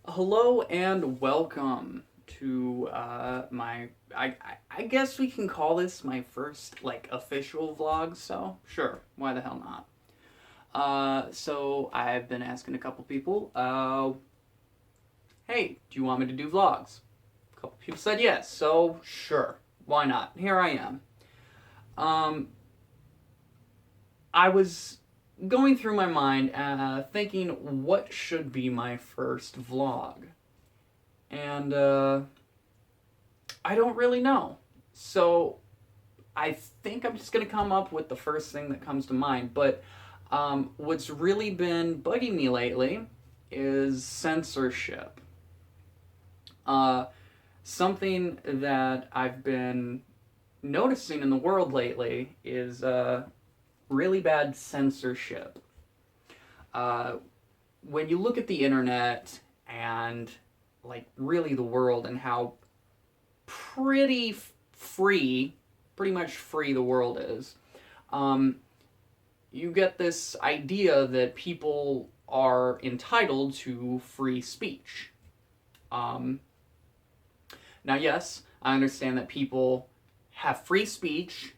Hello and welcome to I guess we can call this my first official vlog. So sure, why the hell not? So I've been asking a couple people, hey, do you want me to do vlogs? A couple people said yes, so sure, why not? Here I am. Um, I was going through my mind, thinking what should be my first vlog. And I don't really know. So I think I'm just going to come up with the first thing that comes to mind. But what's really been bugging me lately is censorship. Uh, Something that I've been noticing in the world lately is really bad censorship. Uh, when you look at the internet and really the world and how pretty much free the world is, um, you get this idea that people are entitled to free speech. Um, Now, yes, I understand that people have free speech.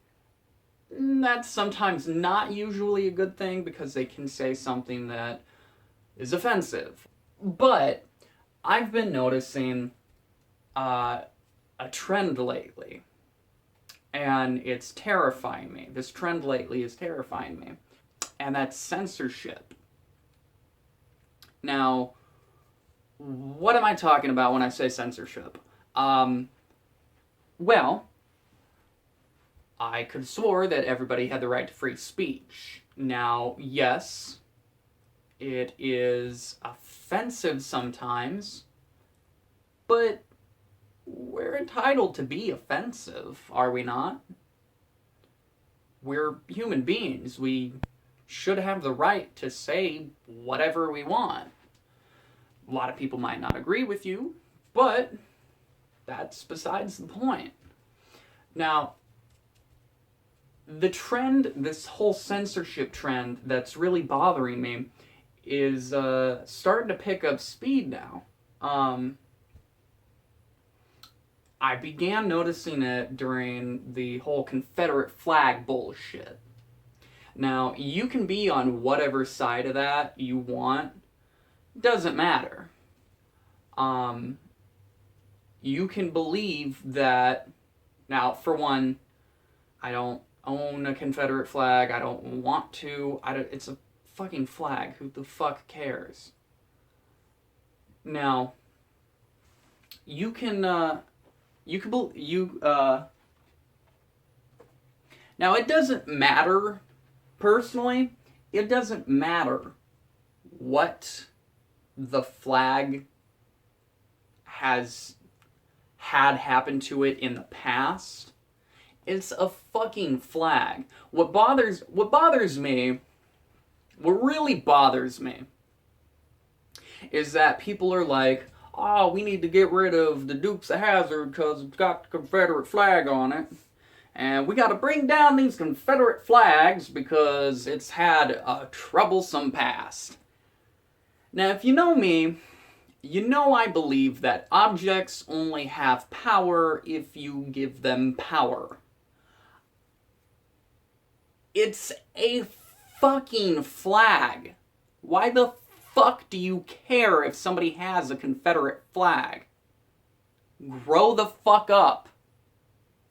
That's sometimes not usually a good thing because they can say something that is offensive. But I've been noticing a trend lately, and it's terrifying me. This trend lately is terrifying me, and that's censorship. Now, what am I talking about when I say censorship? Well, I could have swore that everybody had the right to free speech. Now, yes, it is offensive sometimes, but we're entitled to be offensive, are we not? We're human beings. We should have the right to say whatever we want. A lot of people might not agree with you, but that's besides the point. Now, the trend, this whole censorship trend that's really bothering me is starting to pick up speed now. I began noticing it during the whole Confederate flag bullshit. Now, you can be on whatever side of that you want. Doesn't matter. You can believe that. Now, for one, I don't own a Confederate flag. I don't want to. It's a fucking flag. Who the fuck cares? Now, you can now it doesn't matter personally. It doesn't matter what the flag has had happen to it in the past. It's a fucking flag. What really bothers me is that people are like, oh, we need to get rid of the Dukes of Hazzard because it's got the Confederate flag on it. And we got to bring down these Confederate flags because it's had a troublesome past. Now, if you know me, you know I believe that objects only have power if you give them power. It's a fucking flag. Why the fuck do you care if somebody has a Confederate flag? Grow the fuck up.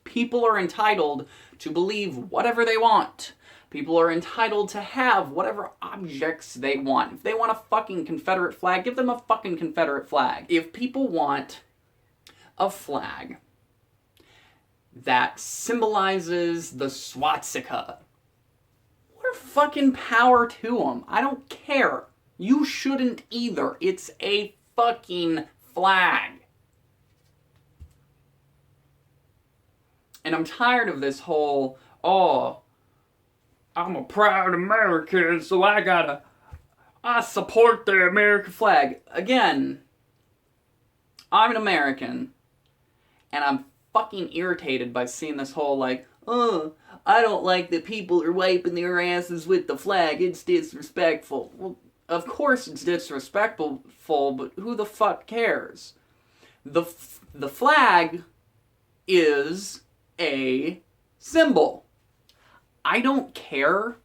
People are entitled to believe whatever they want. People are entitled to have whatever objects they want. If they want a fucking Confederate flag, give them a fucking Confederate flag. If people want a flag that symbolizes the swastika, more fucking power to them. I don't care. You shouldn't either. It's a fucking flag. And I'm tired of this whole, oh, I'm a proud American, so I support the American flag. Again, I'm an American, and I'm fucking irritated by seeing this whole oh, I don't like that people are wiping their asses with the flag, it's disrespectful. Well, Of course it's disrespectful, but who the fuck cares? The flag is a symbol. I don't care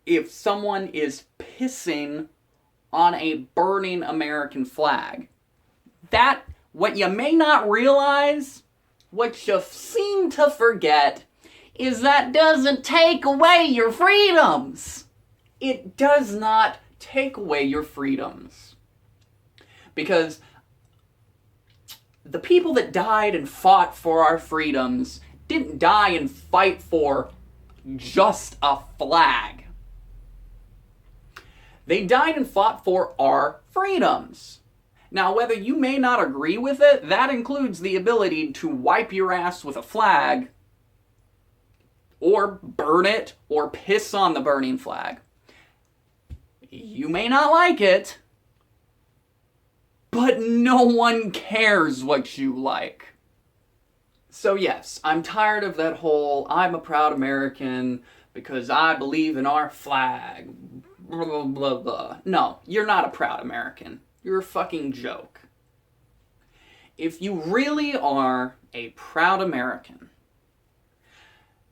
if someone is pissing on a burning American flag. That, what you may not realize, what you seem to forget, is that doesn't take away your freedoms. It does not take away your freedoms. Because the people that died and fought for our freedoms didn't die and fight for just a flag. They died and fought for our freedoms. Now, whether you may not agree with it, that includes the ability to wipe your ass with a flag, or burn it, or piss on the burning flag. You may not like it, but no one cares what you like. So yes, I'm tired of that whole, I'm a proud American because I believe in our flag, blah, blah, blah, blah. No, you're not a proud American. You're a fucking joke. If you really are a proud American,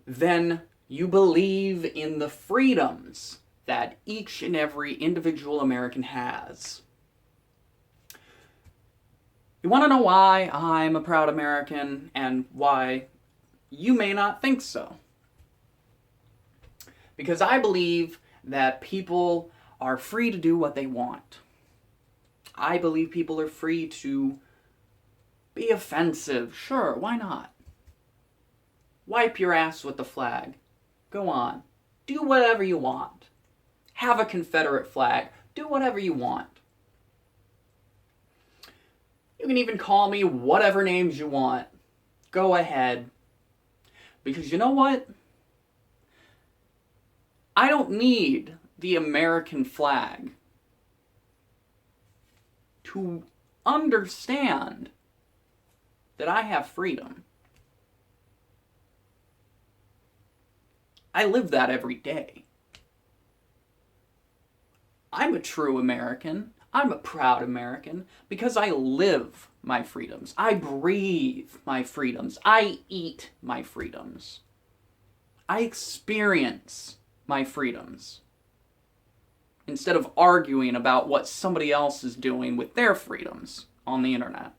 then you believe in the freedoms that each and every individual American has. You want to know why I'm a proud American and why you may not think so? Because I believe that people are free to do what they want. I believe people are free to be offensive. Sure, why not? Wipe your ass with the flag. Go on. Do whatever you want. Have a Confederate flag. Do whatever you want. You can even call me whatever names you want. Go ahead. Because you know what? I don't need the American flag to understand that I have freedom. I live that every day. I'm a true American. I'm a proud American because I live my freedoms. I breathe my freedoms. I eat my freedoms. I experience my freedoms instead of arguing about what somebody else is doing with their freedoms on the internet.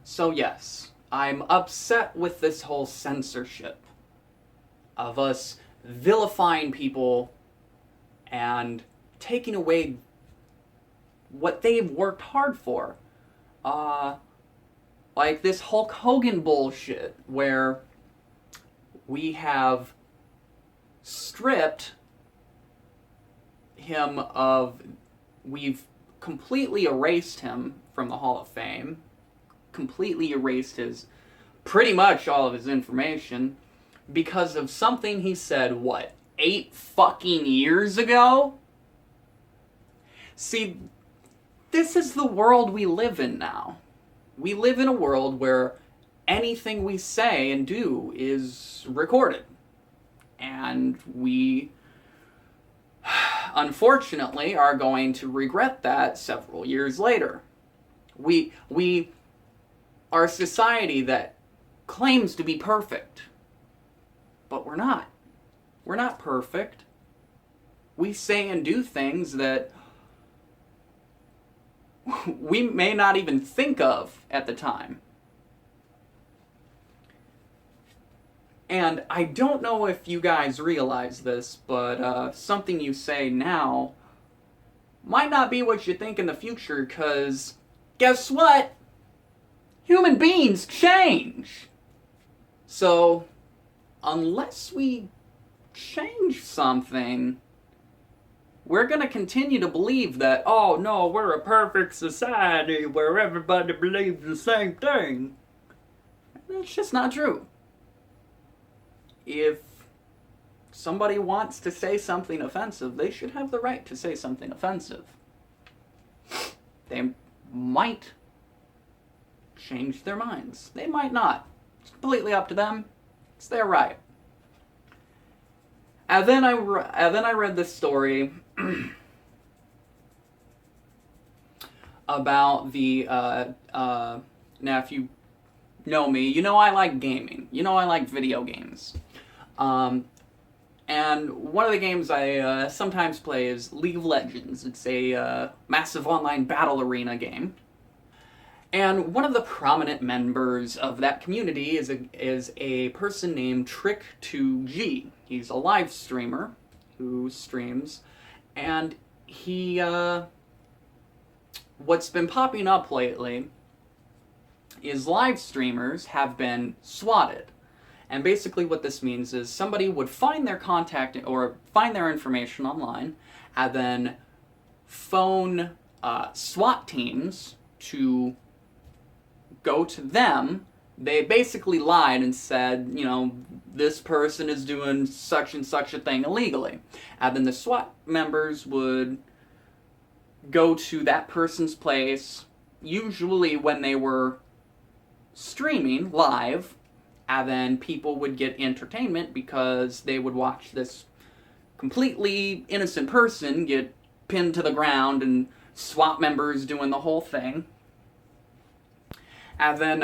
So yes, I'm upset with this whole censorship of us vilifying people and taking away what they've worked hard for. Like this Hulk Hogan bullshit where we have stripped him of, we've completely erased him from the Hall of Fame, completely erased his, pretty much all of his information because of something he said, what, 8 fucking years ago? See, this is the world we live in now. We live in a world where anything we say and do is recorded. And we, unfortunately, are going to regret that several years later. We are a society that claims to be perfect. But we're not. We're not perfect. We say and do things that we may not even think of at the time. And I don't know if you guys realize this, but something you say now might not be what you think in the future, because guess what? Human beings change. So, unless we change something, we're going to continue to believe that, oh no, we're a perfect society where everybody believes the same thing. That's just not true. If somebody wants to say something offensive, they should have the right to say something offensive. They might change their minds. They might not. It's completely up to them. It's their right. and then I read this story about the now if you know me, you know I like gaming. You know I like video games. And one of the games I sometimes play is League of Legends. It's a massive online battle arena game. And one of the prominent members of that community is a person named Trick2G. He's a live streamer who streams, and he what's been popping up lately is live streamers have been swatted. And basically what this means is somebody would find their contact or find their information online and then phone SWAT teams to go to them. They basically lied and said, you know, this person is doing such and such a thing illegally. And then the SWAT members would go to that person's place, usually when they were streaming live, and then people would get entertainment because they would watch this completely innocent person get pinned to the ground and SWAT members doing the whole thing. And then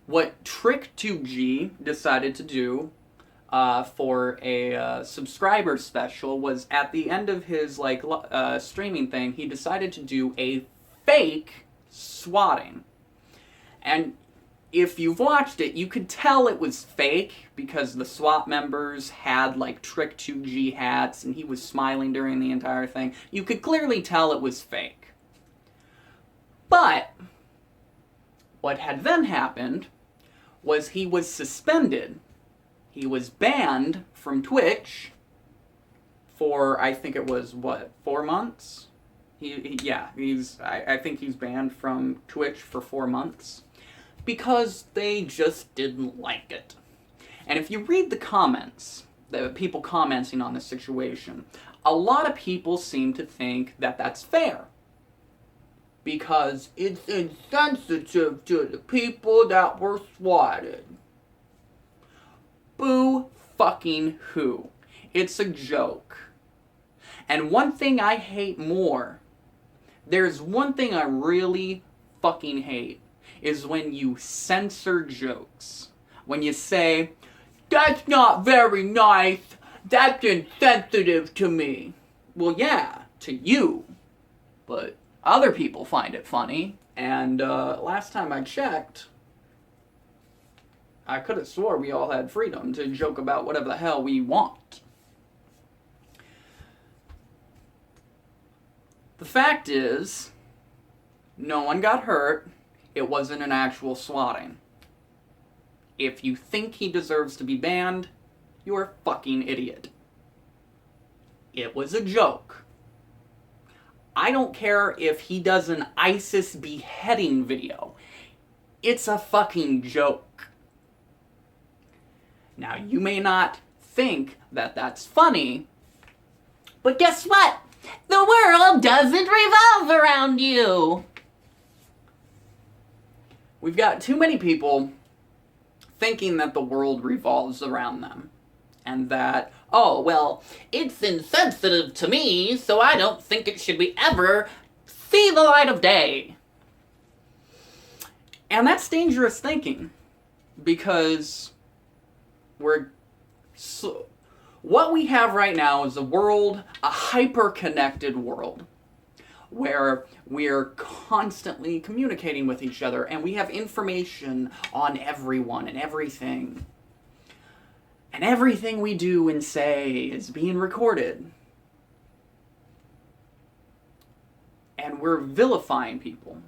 what Trick2G decided to do for a subscriber special was at the end of his streaming thing, he decided to do a fake swatting. And if you've watched it, you could tell it was fake because the SWAT members had like Trick2G hats and he was smiling during the entire thing. You could clearly tell it was fake. But what had then happened was he was suspended. He was banned from Twitch for, I think it was, 4 months? I think he's banned from Twitch for 4 months. Because they just didn't like it. And if you read the comments, the people commenting on the situation, a lot of people seem to think that that's fair. Because it's insensitive to the people that were swatted. Boo fucking who. It's a joke. And one thing I hate more, there's one thing I really fucking hate, is when you censor jokes. When you say, that's not very nice, that's insensitive to me. Well, yeah, to you, but other people find it funny. And last time I checked, I could have swore we all had freedom to joke about whatever the hell we want. The fact is, no one got hurt. It wasn't an actual swatting. If you think he deserves to be banned, you're a fucking idiot. It was a joke. I don't care if he does an ISIS beheading video. It's a fucking joke. Now, you may not think that that's funny, but guess what? The world doesn't revolve around you. We've got too many people thinking that the world revolves around them. And that, oh, well, it's insensitive to me, so I don't think it should be ever see the light of day. And that's dangerous thinking. Because what we have right now is a world, a hyper-connected world, where we're constantly communicating with each other and we have information on everyone and everything. And everything we do and say is being recorded. And we're vilifying people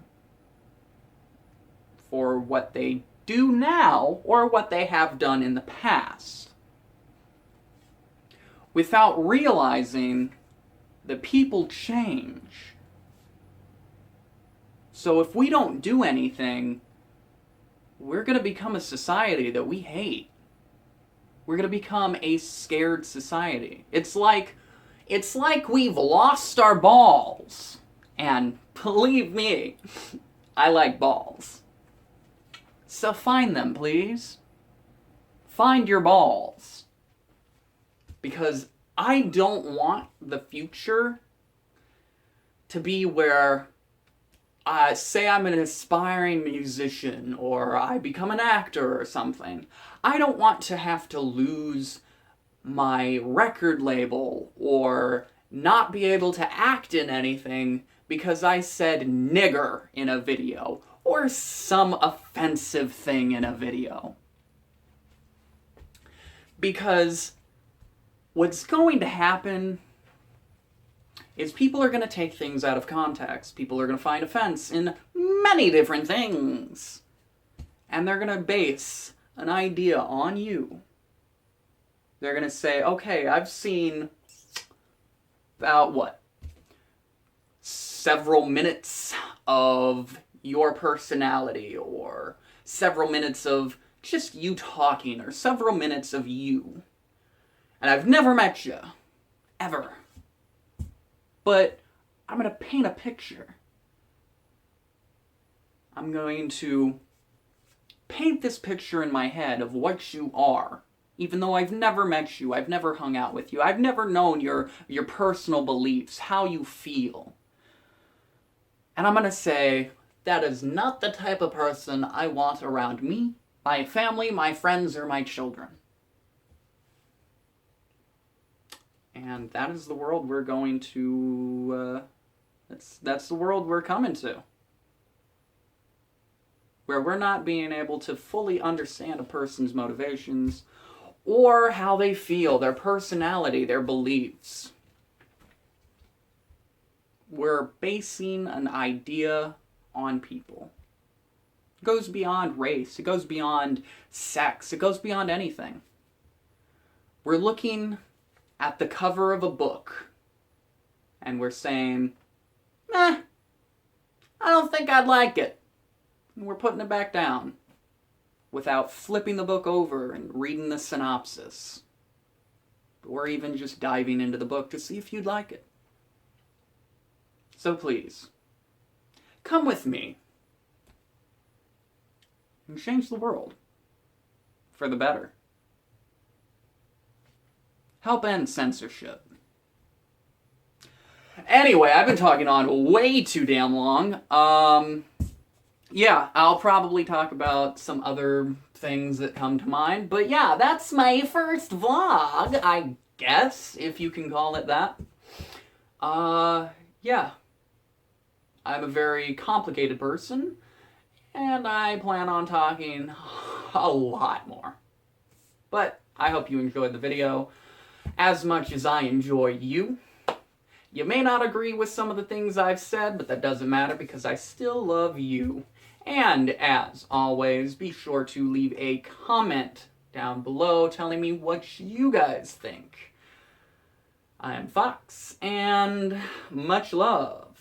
for what they do now or what they have done in the past. Without realizing that people change. So if we don't do anything, we're going to become a society that we hate. We're going to become a scared society. It's like we've lost our balls. And believe me, I like balls. So find them, please. Find your balls. Because I don't want the future to be where, say I'm an aspiring musician, or I become an actor or something. I don't want to have to lose my record label or not be able to act in anything because I said nigger in a video or some offensive thing in a video. Because what's going to happen is people are going to take things out of context. People are going to find offense in many different things. And they're going to base an idea on you. They're going to say, okay, I've seen about, several minutes of your personality, or several minutes of just you talking, or several minutes of you. And I've never met you. Ever. But I'm going to paint a picture. I'm going to paint this picture in my head of what you are. Even though I've never met you, I've never hung out with you, I've never known your personal beliefs, how you feel. And I'm going to say, that is not the type of person I want around me, my family, my friends, or my children. And that is the world we're going to, that's the world we're coming to. Where we're not being able to fully understand a person's motivations, or how they feel, their personality, their beliefs. We're basing an idea on people. It goes beyond race, it goes beyond sex, it goes beyond anything. We're looking at the cover of a book, and we're saying, I don't think I'd like it. And we're putting it back down, without flipping the book over and reading the synopsis. Or even just diving into the book to see if you'd like it. So please, come with me and change the world for the better. Help end censorship. Anyway, I've been talking on way too damn long. Yeah, I'll probably talk about some other things that come to mind. But yeah, that's my first vlog, I guess, if you can call it that. Yeah. I'm a very complicated person, and I plan on talking a lot more. But I hope you enjoyed the video as much as I enjoyed you. You may not agree with some of the things I've said, but that doesn't matter because I still love you. And as always, be sure to leave a comment down below telling me what you guys think. I am Fox, and much love.